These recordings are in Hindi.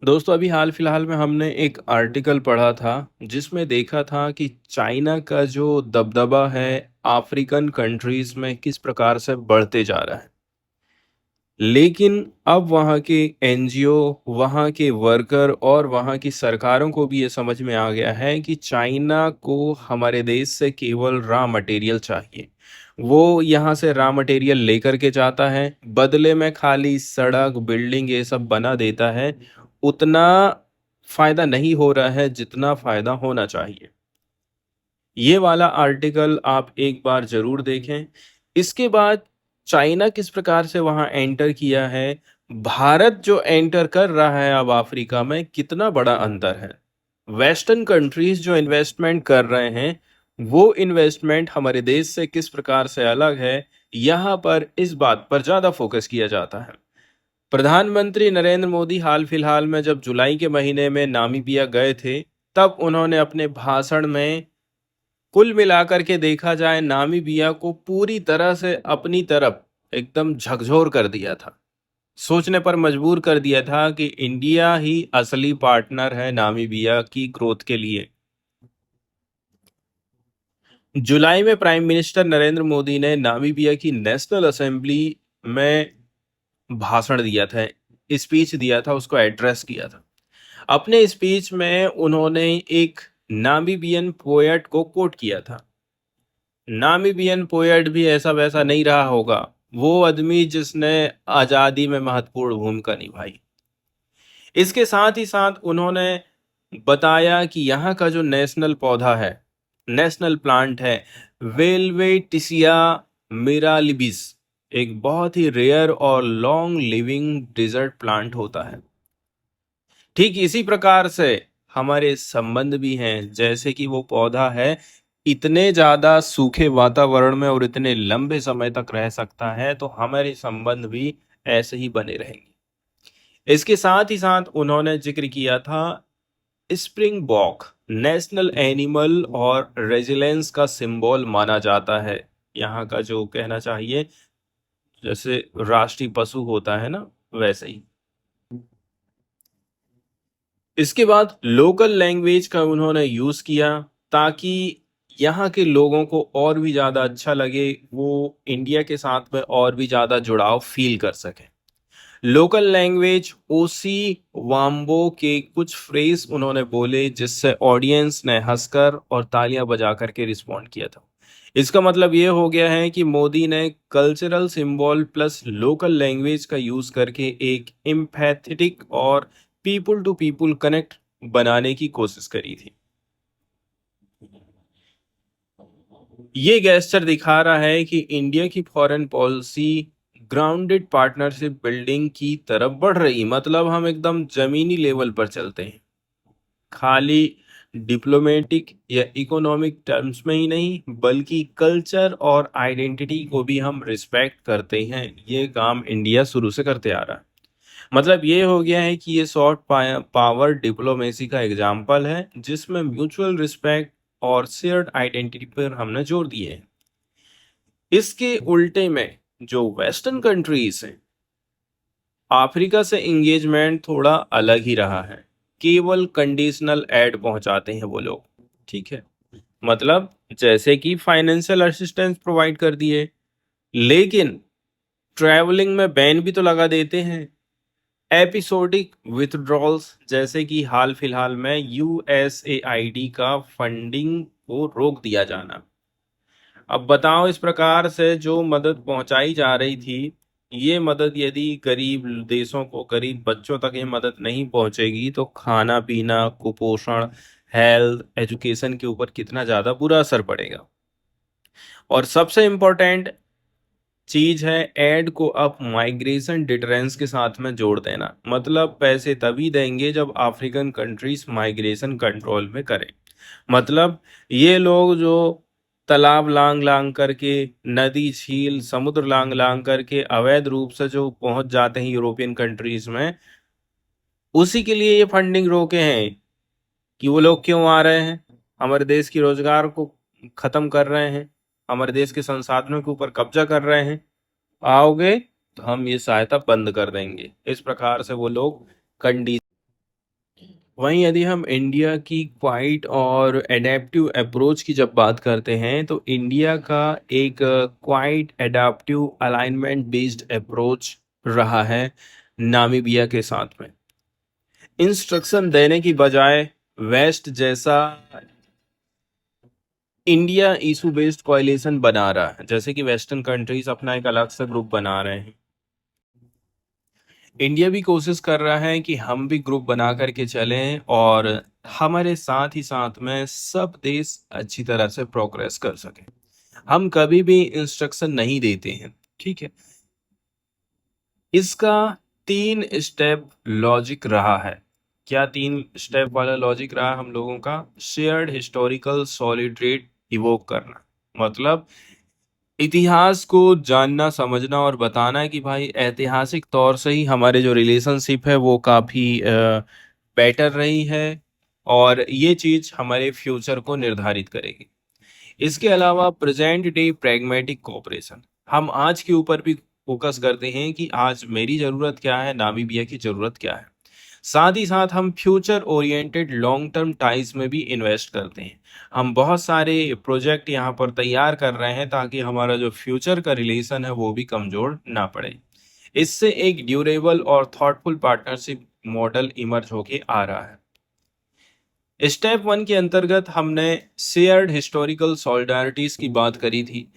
दोस्तों अभी हाल फिलहाल में हमने एक आर्टिकल पढ़ा था जिसमें देखा था कि चाइना का जो दबदबा है अफ्रीकन कंट्रीज में किस प्रकार से बढ़ते जा रहा है। लेकिन अब वहाँ के एनजीओ, वहाँ के वर्कर और वहाँ की सरकारों को भी ये समझ में आ गया है कि चाइना को हमारे देश से केवल रॉ मटेरियल चाहिए। वो यहाँ से रॉ मटेरियल लेकर के जाता है, बदले में खाली सड़क बिल्डिंग ये सब बना देता है। उतना फायदा नहीं हो रहा है जितना फायदा होना चाहिए। ये वाला आर्टिकल आप एक बार जरूर देखें। इसके बाद चाइना किस प्रकार से वहां एंटर किया है, भारत जो एंटर कर रहा है अब अफ्रीका में, कितना बड़ा अंतर है। वेस्टर्न कंट्रीज जो इन्वेस्टमेंट कर रहे हैं वो इन्वेस्टमेंट हमारे देश से किस प्रकार से अलग है, यहाँ पर इस बात पर ज्यादा फोकस किया जाता है। प्रधानमंत्री नरेंद्र मोदी हाल फिलहाल में जब जुलाई के महीने में नामीबिया गए थे, तब उन्होंने अपने भाषण में कुल मिलाकर के देखा जाए नामीबिया को पूरी तरह से अपनी तरफ एकदम झकझोर कर दिया था। सोचने पर मजबूर कर दिया था कि इंडिया ही असली पार्टनर है नामीबिया की ग्रोथ के लिए। जुलाई में प्राइम मिनिस्टर नरेंद्र मोदी ने नामीबिया की नेशनल असेंबली में भाषण दिया था, स्पीच दिया था, उसको एड्रेस किया था। अपने स्पीच में उन्होंने एक नामीबियन पोएट को कोट किया था। नामीबियन पोएट भी ऐसा वैसा नहीं रहा होगा, वो आदमी जिसने आजादी में महत्वपूर्ण भूमिका निभाई। इसके साथ ही साथ उन्होंने बताया कि यहाँ का जो नेशनल पौधा है, नेशनल प्लांट है, वेलवेटिसिया मिरालिबिस, एक बहुत ही रेयर और लॉन्ग लिविंग डिजर्ट प्लांट होता है। ठीक इसी प्रकार से हमारे संबंध भी हैं, जैसे कि वो पौधा है इतने ज्यादा सूखे वातावरण में और इतने लंबे समय तक रह सकता है, तो हमारे संबंध भी ऐसे ही बने रहेंगे। इसके साथ ही साथ उन्होंने जिक्र किया था स्प्रिंग बॉक नेशनल एनिमल और रेजिलेंस का सिंबल माना जाता है। यहाँ का जो कहना चाहिए, जैसे राष्ट्रीय पशु होता है ना, वैसे ही। इसके बाद लोकल लैंग्वेज का उन्होंने यूज किया ताकि यहाँ के लोगों को और भी ज्यादा अच्छा लगे, वो इंडिया के साथ में और भी ज्यादा जुड़ाव फील कर सके। लोकल लैंग्वेज ओसी वाम्बो के कुछ फ्रेज उन्होंने बोले जिससे ऑडियंस ने हंसकर और तालियां बजा करके रिस्पॉन्ड किया था। इसका मतलब ये हो गया है कि मोदी ने cultural symbol plus local language का यूज करके एक एम्पैथेटिक और पीपल टू पीपल कनेक्ट बनाने की कोशिश करी थी। ये गेस्चर दिखा रहा है कि इंडिया की foreign policy grounded partnership building की तरफ बढ़ रही, मतलब हम एकदम जमीनी लेवल पर चलते हैं। खाली डिप्लोमेटिक या इकोनॉमिक टर्म्स में ही नहीं, बल्कि कल्चर और आइडेंटिटी को भी हम रिस्पेक्ट करते हैं। ये काम इंडिया शुरू से करते आ रहा है। मतलब ये हो गया है कि ये सॉफ्ट पावर डिप्लोमेसी का एग्जाम्पल है जिसमें म्यूचुअल रिस्पेक्ट और शेयर्ड आइडेंटिटी पर हमने जोर दिए हैं। इसके उल्टे में जो वेस्टर्न कंट्रीज हैं, अफ्रीका से इंगेजमेंट थोड़ा अलग ही रहा है। केवल कंडीशनल एड पहुंचाते हैं वो लोग, ठीक है। मतलब जैसे कि फाइनेंशियल असिस्टेंस प्रोवाइड कर दिए, लेकिन ट्रैवलिंग में बैन भी तो लगा देते हैं। एपिसोडिक विथड्रॉल्स, जैसे कि हाल फिलहाल में यूएसएआईडी का फंडिंग को रोक दिया जाना। अब बताओ, इस प्रकार से जो मदद पहुंचाई जा रही थी, ये मदद यदि गरीब देशों को, गरीब बच्चों तक ये मदद नहीं पहुंचेगी तो खाना पीना, कुपोषण, हेल्थ, एजुकेशन के ऊपर कितना ज्यादा बुरा असर पड़ेगा। और सबसे इम्पोर्टेंट चीज है एड को अब माइग्रेशन डिटरेंस के साथ में जोड़ देना। मतलब पैसे तभी देंगे जब अफ्रीकन कंट्रीज माइग्रेशन कंट्रोल में करें। मतलब ये लोग जो तालाब लांग लांग करके, नदी झील समुद्र लांग लांग करके अवैध रूप से जो पहुंच जाते हैं यूरोपियन कंट्रीज में, उसी के लिए ये फंडिंग रोके हैं कि वो लोग क्यों आ रहे हैं, हमारे देश की रोजगार को खत्म कर रहे हैं, हमारे देश के संसाधनों के ऊपर कब्जा कर रहे हैं। आओगे तो हम ये सहायता बंद कर देंगे। इस प्रकार से वो लोग कंडीशन वहीं यदि हम इंडिया की क्वाइट और एडेप्टिव अप्रोच की जब बात करते हैं तो इंडिया का एक quite adaptive alignment based approach रहा है नामीबिया के साथ में। इंस्ट्रक्शन देने की बजाय वेस्ट जैसा इंडिया इशू बेस्ड कोalition बना रहा है, जैसे कि वेस्टर्न कंट्रीज अपना एक अलग सा ग्रुप बना रहे हैं। इंडिया भी कोशिश कर रहा है कि हम भी ग्रुप बना करके चलें और हमारे साथ ही साथ में सब देश अच्छी तरह से प्रोग्रेस कर सकें। हम कभी भी इंस्ट्रक्शन नहीं देते हैं, ठीक है। इसका 3 स्टेप लॉजिक रहा है। क्या 3 स्टेप वाला लॉजिक रहा हम लोगों का? शेयर्ड हिस्टोरिकल सॉलिडेरिटी इवोक करना, मतलब इतिहास को जानना, समझना और बताना है कि भाई ऐतिहासिक तौर से ही हमारे जो रिलेशनशिप है वो काफ़ी बेटर रही है और ये चीज़ हमारे फ्यूचर को निर्धारित करेगी। इसके अलावा प्रेजेंट डे प्रैग्मेटिक कोऑपरेशन, हम आज के ऊपर भी फोकस करते हैं कि आज मेरी ज़रूरत क्या है, नामीबिया की ज़रूरत क्या है। साथ ही साथ हम future oriented long term ties में भी इन्वेस्ट करते हैं। हम बहुत सारे प्रोजेक्ट यहाँ पर तैयार कर रहे हैं ताकि हमारा जो फ्यूचर का रिलेशन है वो भी कमज़ोर ना पड़े। इससे एक ड्यूरेबल और थॉटफुल पार्टनरशिप मॉडल इमर्ज होके आ रहा है। स्टेप 1 के अंतर्गत हमने शेयर्ड हिस्टोरिकल सॉलिडारिटीज की बात करी थी।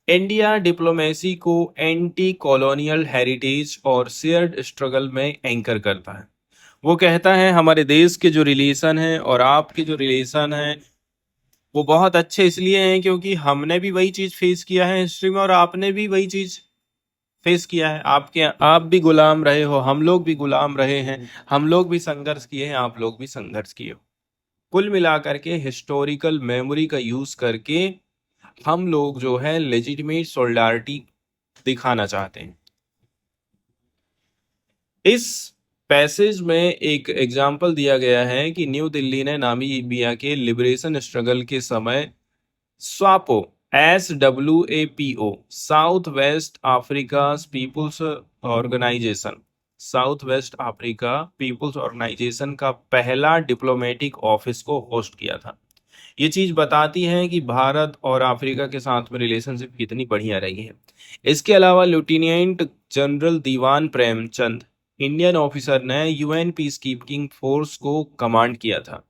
इंडिया डिप्लोमेसी को एंटी कॉलोनियल हेरिटेज और शेयर्ड स्ट्रगल में एंकर करता है। वो कहता है हमारे देश के जो रिलेशन है और आपके जो रिलेशन है वो बहुत अच्छे इसलिए हैं क्योंकि हमने भी वही चीज़ फेस किया है हिस्ट्री में और आपने भी वही चीज़ फेस किया है। आपके आप भी गुलाम रहे हो, हम लोग भी गुलाम रहे हैं, हम लोग भी संघर्ष किए हैं, आप लोग भी संघर्ष किए हो। कुल मिलाकर के हिस्टोरिकल मेमोरी का यूज करके हम लोग जो है लेजिटिमेट सोल्डारिटी दिखाना चाहते हैं। इस पैसेज में एक एग्जाम्पल दिया गया है कि न्यू दिल्ली ने नामीबिया के लिबरेशन स्ट्रगल के समय स्वापो SWAPO South West Africa People's Organisation South West Africa People's Organisation का पहला डिप्लोमेटिक ऑफिस को होस्ट किया था। ये चीज बताती है कि भारत और अफ्रीका के साथ में रिलेशनशिप कितनी बढ़िया रही है। इसके अलावा लेफ्टिनेंट जनरल दीवान प्रेमचंद इंडियन ऑफिसर ने UN पीस कीपिंग फोर्स को कमांड किया था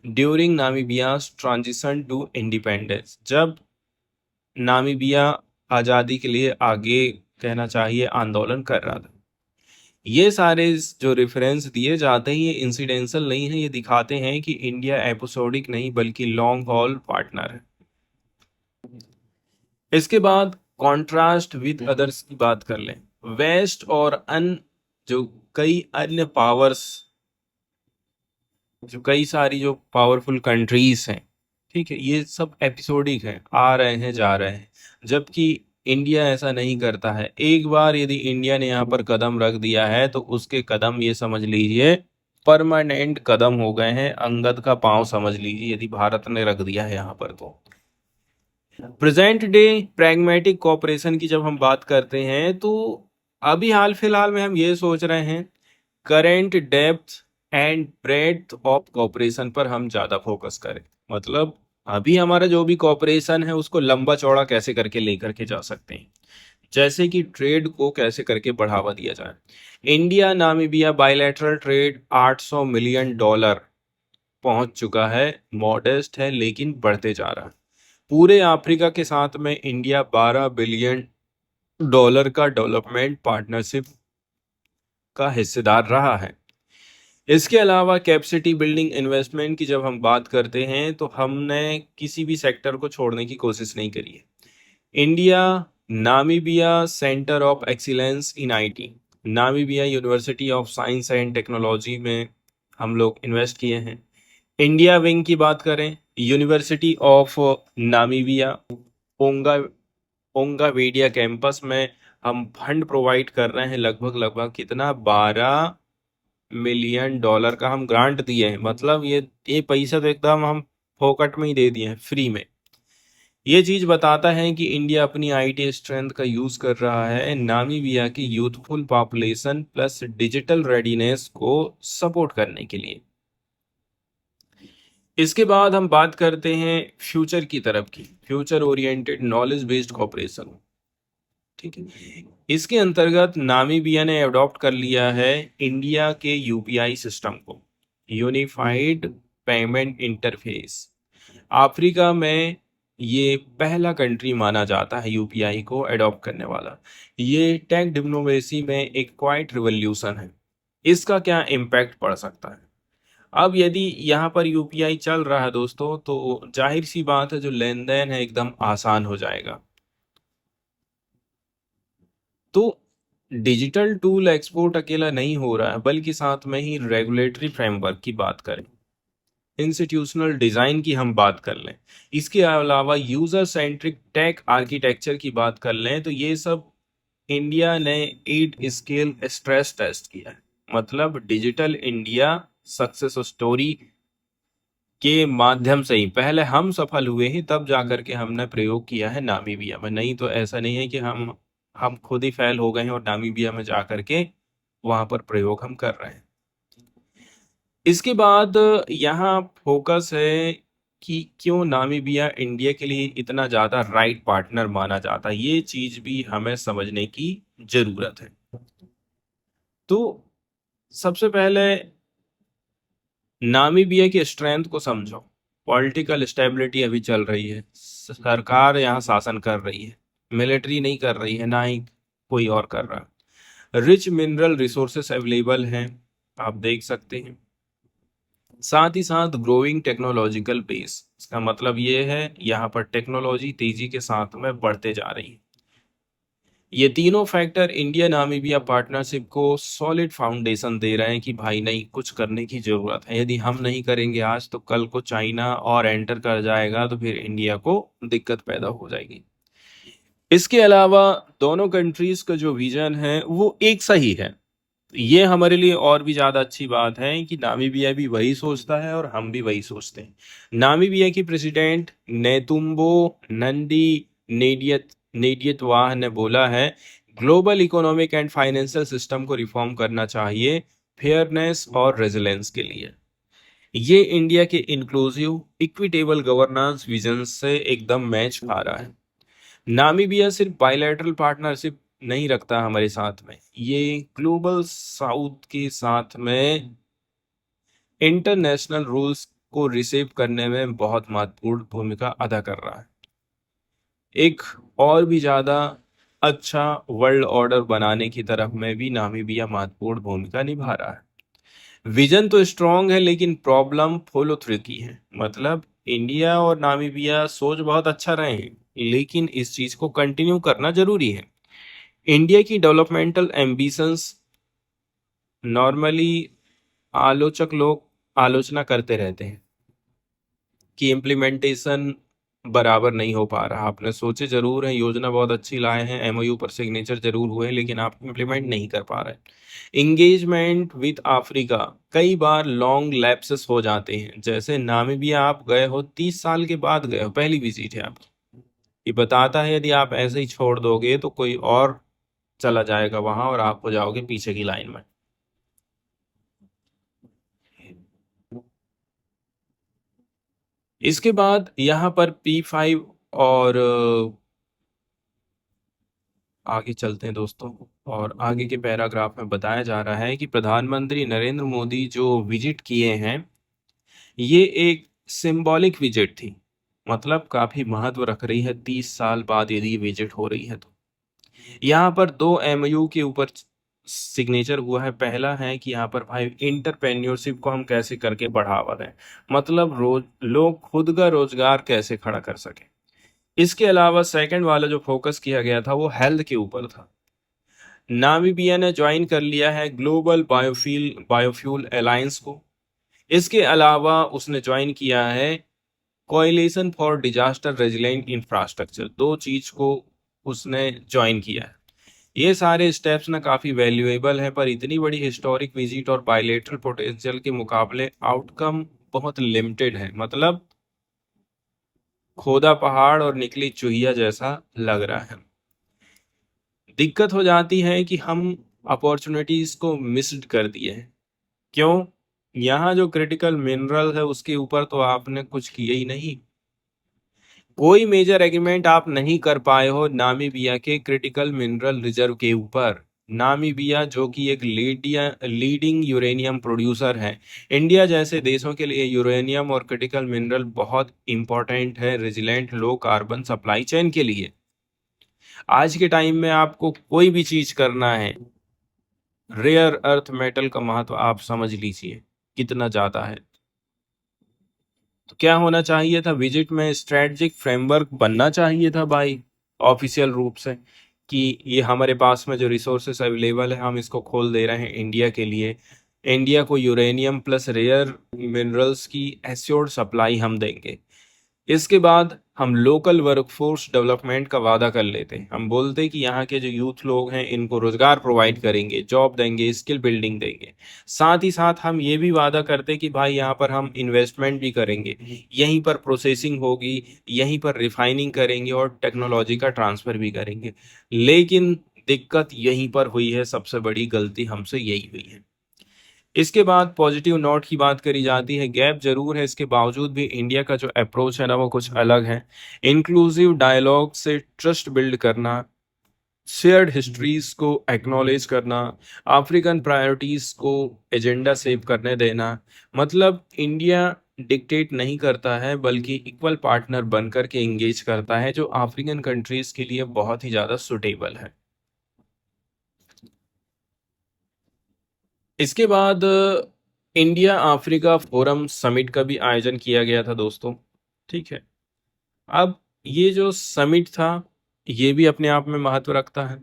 ड्यूरिंग नामीबियाज ट्रांजिशन टू इंडिपेंडेंस, जब नामीबिया आज़ादी के लिए आगे कहना चाहिए आंदोलन कर रहा था। ये सारे जो रेफरेंस दिए जाते हैं ये इंसिडेंशल नहीं है, ये दिखाते हैं कि इंडिया एपिसोडिक नहीं बल्कि लॉन्ग हॉल पार्टनर है। इसके बाद कॉन्ट्रास्ट विद अदर्स की बात कर लें। वेस्ट और जो कई अन्य पावर्स, जो कई सारी जो पावरफुल कंट्रीज हैं, ठीक है, ये सब एपिसोडिक हैं, आ रहे हैं जा रहे हैं, जबकि इंडिया ऐसा नहीं करता है। एक बार यदि इंडिया ने यहाँ पर कदम रख दिया है तो उसके कदम ये समझ लीजिए परमानेंट कदम हो गए हैं, अंगद का पांव समझ लीजिए यदि भारत ने रख दिया है यहाँ पर तो। प्रेजेंट डे प्रैग्मेटिक कोऑपरेशन की जब हम बात करते हैं तो अभी हाल फिलहाल में हम ये सोच रहे हैं current depth and breadth of cooperation पर हम ज़्यादा फोकस करें। मतलब अभी हमारा जो भी कोऑपरेशन है उसको लंबा चौड़ा कैसे करके लेकर के जा सकते हैं, जैसे कि ट्रेड को कैसे करके बढ़ावा दिया जाए। India Namibia bilateral trade $800 million पहुंच चुका है, मॉडेस्ट है लेकिन बढ़ते जा रहा है। पूरे अफ्रीका के साथ में इंडिया $12 बिलियन का डेवलपमेंट पार्टनरशिप का हिस्सेदार रहा है। इसके अलावा कैपेसिटी बिल्डिंग इन्वेस्टमेंट की जब हम बात करते हैं तो हमने किसी भी सेक्टर को छोड़ने की कोशिश नहीं करी है। India Namibia centre of excellence in IT, Namibia university of science and technology में हम लोग इन्वेस्ट किए हैं। इंडिया विंग की बात करें, यूनिवर्सिटी ऑफ नामीबिया ओंगा ओंगावेडिया कैंपस में हम फंड प्रोवाइड कर रहे हैं। लगभग कितना $12 मिलियन का हम ग्रांट दिए हैं। मतलब ये पैसा तो एकदम हम फोकट में ही दे दिए हैं, फ्री में। ये चीज बताता है कि इंडिया अपनी IT स्ट्रेंथ का यूज कर रहा है नामीबिया की youthful population plus digital readiness को सपोर्ट करने के लिए। इसके बाद हम बात करते हैं फ्यूचर की तरफ की, future oriented knowledge based cooperation. ठीक है, इसके अंतर्गत नामीबिया ने अडॉप्ट कर लिया है इंडिया के यूपीआई सिस्टम को, यूनिफाइड पेमेंट इंटरफेस। अफ्रीका में ये पहला कंट्री माना जाता है यूपीआई को अडॉप्ट करने वाला। ये टेक डिप्लोमेसी में एक क्वाइट रिवॉल्यूशन है। इसका क्या इम्पैक्ट पड़ सकता है? अब यदि यहाँ पर यूपीआई चल रहा है दोस्तों, तो जाहिर सी बात है जो लेन देन है एकदम आसान हो जाएगा। तो डिजिटल टूल एक्सपोर्ट अकेला नहीं हो रहा है, बल्कि साथ में ही रेगुलेटरी फ्रेमवर्क की बात करें, इंस्टीट्यूशनल डिजाइन की हम बात कर लें, इसके अलावा यूजर सेंट्रिक टेक आर्किटेक्चर की बात कर लें, तो ये सब इंडिया ने 8 स्केल स्ट्रेस टेस्ट किया है। मतलब डिजिटल इंडिया सक्सेस स्टोरी के माध्यम से ही पहले हम सफल हुए हैं, तब जाकर के हमने प्रयोग किया है नामीबिया में। नहीं तो ऐसा नहीं है कि हम खुद ही फेल हो गए हैं और नामीबिया में जाकर के वहां पर प्रयोग हम कर रहे हैं। इसके बाद यहाँ फोकस है कि क्यों नामीबिया इंडिया के लिए इतना ज्यादा राइट पार्टनर माना जाता है, ये चीज भी हमें समझने की जरूरत है। तो सबसे पहले नामीबिया की स्ट्रेंथ को समझो। पॉलिटिकल स्टेबिलिटी अभी चल रही है, सरकार यहाँ शासन कर रही है, मिलिट्री नहीं कर रही है, ना ही कोई और कर रहा है। रिच मिनरल रिसोर्सेस अवेलेबल हैं, आप देख सकते हैं। साथ ही साथ ग्रोइंग टेक्नोलॉजिकल बेस, इसका मतलब ये है यहाँ पर टेक्नोलॉजी तेजी के साथ में बढ़ते जा रही है। ये तीनों फैक्टर इंडिया नामीबिया पार्टनरशिप को सॉलिड फाउंडेशन दे रहे हैं कि भाई नहीं, कुछ करने की जरूरत है। यदि हम नहीं करेंगे आज, तो कल को चाइना और एंटर कर जाएगा, तो फिर इंडिया को दिक्कत पैदा हो जाएगी। इसके अलावा दोनों कंट्रीज का जो विजन है वो एक सा ही है। ये हमारे लिए और भी ज्यादा अच्छी बात है कि नामीबिया भी वही सोचता है और हम भी वही सोचते हैं। नामीबिया की प्रेसिडेंट नेतुम्बो नंदी नेडियत नेडियतवाह ने बोला है, global economic and financial system को रिफॉर्म करना चाहिए फेयरनेस और रेजिलेंस के लिए। ये इंडिया के इंक्लूसिव इक्विटेबल गवर्नेंस विजन से एकदम मैच खा रहा है। नामीबिया सिर्फ बायलैटरल पार्टनरशिप नहीं रखता हमारे साथ में, ये ग्लोबल साउथ के साथ में इंटरनेशनल रूल्स को रिसेव करने में बहुत महत्वपूर्ण भूमिका अदा कर रहा है। एक और भी ज्यादा अच्छा वर्ल्ड ऑर्डर बनाने की तरफ में भी नामीबिया महत्वपूर्ण भूमिका निभा रहा है। विजन तो स्ट्रांग है, लेकिन प्रॉब्लम फॉलो थ्रू की है। मतलब इंडिया और नामीबिया सोच बहुत अच्छा रहे हैं, लेकिन इस चीज को कंटिन्यू करना जरूरी है। इंडिया की डेवलपमेंटल एम्बिशंस नॉर्मली आलोचक लोग आलोचना करते रहते हैं कि इम्प्लीमेंटेशन बराबर नहीं हो पा रहा। आपने सोचे जरूर है, योजना बहुत अच्छी लाए हैं, एमओयू पर सिग्नेचर जरूर हुए, लेकिन आप इम्प्लीमेंट नहीं कर पा रहे। इंगेजमेंट विद अफ्रीका कई बार लॉन्ग लैप्सेस हो जाते हैं। जैसे नामीबिया आप गए हो, 30 साल के बाद गए हो, पहली विजिट है आपकी। ये बताता है यदि आप ऐसे ही छोड़ दोगे तो कोई और चला जाएगा वहां और आप हो जाओगे पीछे की लाइन में। इसके बाद यहाँ पर P5 और आगे चलते हैं दोस्तों, और आगे के पैराग्राफ में बताया जा रहा है कि प्रधानमंत्री नरेंद्र मोदी जो विजिट किए हैं, ये एक सिंबॉलिक विजिट थी। मतलब काफी महत्व रख रही है, 30 साल बाद यदि विजिट हो रही है तो। यहाँ पर 2 MOU के ऊपर सिग्नेचर हुआ है। पहला है कि यहाँ पर भाई इंटरप्रेन्योरशिप को हम कैसे करके बढ़ावा दें, मतलब रोज लोग खुद का रोजगार कैसे खड़ा कर सके। इसके अलावा सेकंड वाला जो फोकस किया गया था वो हेल्थ के ऊपर था। नामीबिया ने ज्वाइन कर लिया है ग्लोबल बायोफ्यूल अलायंस को। इसके अलावा उसने ज्वाइन किया है coalition for disaster resilient infrastructure. दो चीज को उसने ज्वाइन किया है। ये सारे स्टेप्स ना काफी वैल्यूएबल है, पर इतनी बड़ी हिस्टोरिक विजिट और बायलेटरल पोटेंशियल के मुकाबले आउटकम बहुत लिमिटेड है। मतलब खोदा पहाड़ और निकली चुहिया जैसा लग रहा है। दिक्कत हो जाती है कि हम अपॉर्चुनिटीज को मिस्ड कर दिए हैं। क्यों? यहाँ जो क्रिटिकल मिनरल है उसके ऊपर तो आपने कुछ किया ही नहीं। कोई मेजर एग्रीमेंट आप नहीं कर पाए हो नामीबिया के क्रिटिकल मिनरल रिजर्व के ऊपर। नामीबिया जो कि एक लीडिंग यूरेनियम प्रोड्यूसर है। इंडिया जैसे देशों के लिए यूरेनियम और क्रिटिकल मिनरल बहुत इंपॉर्टेंट है resilient low carbon supply chain के लिए। आज के टाइम में आपको कोई भी चीज करना है, रेयर अर्थ मेटल का महत्व आप समझ लीजिए कितना ज्यादा है। तो क्या होना चाहिए था, विजिट में स्ट्रेटजिक फ्रेमवर्क बनना चाहिए था भाई, ऑफिशियल रूप से, कि ये हमारे पास में जो रिसोर्सेस अवेलेबल है हम इसको खोल दे रहे हैं इंडिया के लिए। इंडिया को यूरेनियम प्लस रेयर मिनरल्स की एश्योर्ड सप्लाई हम देंगे। इसके बाद हम लोकल वर्कफोर्स डेवलपमेंट का वादा कर लेते हैं। हम बोलते हैं कि यहाँ के जो यूथ लोग हैं इनको रोजगार प्रोवाइड करेंगे, जॉब देंगे, स्किल बिल्डिंग देंगे। साथ ही साथ हम ये भी वादा करते हैं कि भाई यहाँ पर हम इन्वेस्टमेंट भी करेंगे, यहीं पर प्रोसेसिंग होगी, यहीं पर रिफाइनिंग करेंगे और टेक्नोलॉजी का ट्रांसफर भी करेंगे। लेकिन दिक्कत यहीं पर हुई है, सबसे बड़ी गलती हमसे यही हुई है। इसके बाद पॉजिटिव नोट की बात करी जाती है, गैप जरूर है, इसके बावजूद भी इंडिया का जो अप्रोच है ना वो कुछ अलग है। इंक्लूसिव डायलॉग से ट्रस्ट बिल्ड करना, शेयर्ड हिस्ट्रीज को एक्नॉलेज करना, अफ्रीकन प्रायोरिटीज को एजेंडा सेव करने देना। मतलब इंडिया डिक्टेट नहीं करता है बल्कि इक्वल पार्टनर बनकर के इंगेज करता है, जो अफ्रीकन कंट्रीज के लिए बहुत ही ज़्यादा सुटेबल है। इसके बाद इंडिया अफ्रीका फोरम समिट का भी आयोजन किया गया था दोस्तों। ठीक है, अब ये जो समिट था ये भी अपने आप में महत्व रखता है।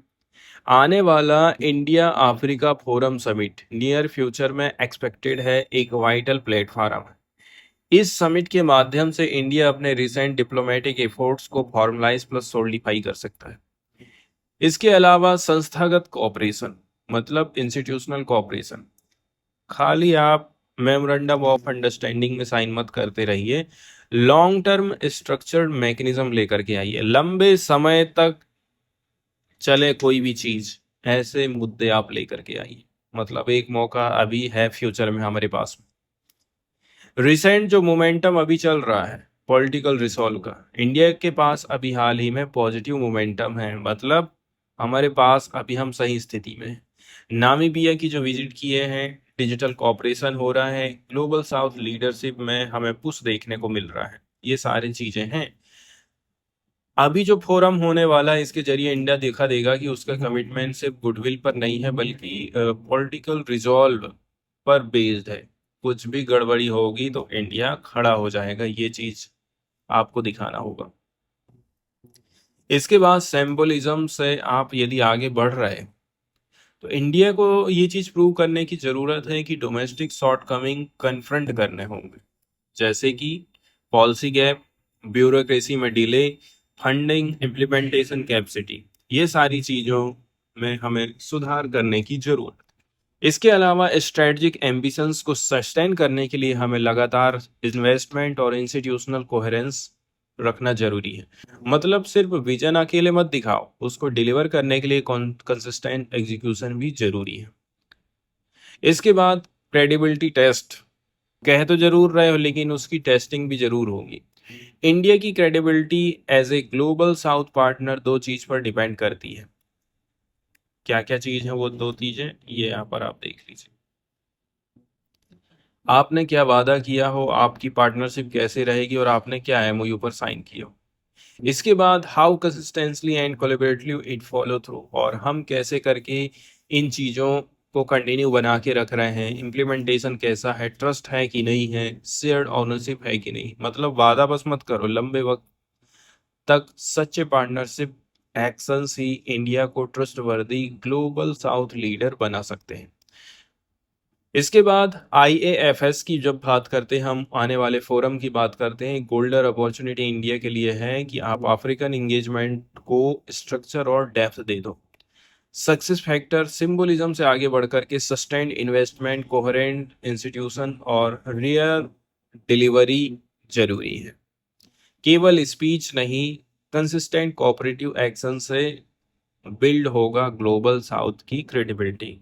आने वाला India Africa forum summit near future में एक्सपेक्टेड है, एक वाइटल प्लेटफॉर्म है। इस समिट के माध्यम से इंडिया अपने रिसेंट डिप्लोमेटिक एफर्ट्स को फॉर्मलाइज प्लस सोलिडिफाई कर सकता है। इसके अलावा संस्थागत कोऑपरेशन, मतलब इंस्टीट्यूशनल कोऑपरेशन, खाली आप मेमोरेंडम ऑफ अंडरस्टैंडिंग में साइन मत करते रहिए, लॉन्ग टर्म स्ट्रक्चर्ड मैकेनिज्म लेकर के आइए, लंबे समय तक चले कोई भी चीज, ऐसे मुद्दे आप लेकर के आइए। मतलब एक मौका अभी है फ्यूचर में हमारे पास में। रिसेंट जो मोमेंटम अभी चल रहा है पॉलिटिकल रिसॉल्व का, इंडिया के पास अभी हाल ही में पॉजिटिव मोमेंटम है, मतलब हमारे पास अभी हम सही स्थिति में हैं। नामीबिया की जो विजिट किए हैं, डिजिटल कॉपरेशन हो रहा है, ग्लोबल साउथ लीडरशिप में हमें पुश देखने को मिल रहा है, ये सारी चीजें हैं। अभी जो फोरम होने वाला है इसके जरिए इंडिया देखा देगा कि उसका कमिटमेंट सिर्फ गुडविल पर नहीं है बल्कि पॉलिटिकल रिजॉल्व पर बेस्ड है। कुछ भी गड़बड़ी होगी तो इंडिया खड़ा हो जाएगा, ये चीज आपको दिखाना होगा। इसके बाद सिंबलिज्म से आप यदि आगे बढ़ रहे हैं तो इंडिया को ये चीज प्रूव करने की जरूरत है कि डोमेस्टिक शॉर्टकमिंग कन्फ्रंट करने होंगे, जैसे कि पॉलिसी गैप, ब्यूरोक्रेसी में डिले, फंडिंग, इम्प्लीमेंटेशन कैपेसिटी, ये सारी चीजों में हमें सुधार करने की जरूरत है। इसके अलावा स्ट्रेटजिक एम्बिशंस को सस्टेन करने के लिए हमें लगातार इन्वेस्टमेंट और इंस्टीट्यूशनल कोहेरेंस रखना जरूरी है। मतलब सिर्फ विजन अकेले मत दिखाओ, उसको डिलीवर करने के लिए कंसिस्टेंट एग्जीक्यूशन भी जरूरी है। इसके बाद क्रेडिबिलिटी टेस्ट, कह तो जरूर रहे हो लेकिन उसकी टेस्टिंग भी जरूर होगी। इंडिया की credibility as a global south partner दो चीज पर डिपेंड करती है। क्या क्या चीज है वो दो चीजें, ये यहाँ पर आप देख लीजिए। आपने क्या वादा किया हो, आपकी पार्टनरशिप कैसे रहेगी और आपने क्या एमओयू पर साइन किया हो। इसके बाद how consistently and collaboratively it follow through, और हम कैसे करके इन चीज़ों को कंटिन्यू बना के रख रहे हैं, इम्प्लीमेंटेशन कैसा है, ट्रस्ट है कि नहीं है, शेयर्ड ओनरशिप है कि नहीं। मतलब वादा बस मत करो, लंबे वक्त तक सच्चे पार्टनरशिप एक्शंस ही इंडिया को ट्रस्टवर्दी ग्लोबल साउथ लीडर बना सकते हैं। इसके बाद IAFS की जब बात करते हैं, हम आने वाले फोरम की बात करते हैं, गोल्डन अपॉर्चुनिटी इंडिया के लिए है कि आप अफ्रीकन एंगेजमेंट को स्ट्रक्चर और डेप्थ दे दो। सक्सेस फैक्टर सिंबलिज्म से आगे बढ़कर के सस्टेन्ड इन्वेस्टमेंट, कोहेरेंट इंस्टीट्यूशन और रियल डिलीवरी जरूरी है। केवल स्पीच नहीं, कंसिस्टेंट कोऑपरेटिव एक्शन से बिल्ड होगा ग्लोबल साउथ की क्रेडिबिलिटी।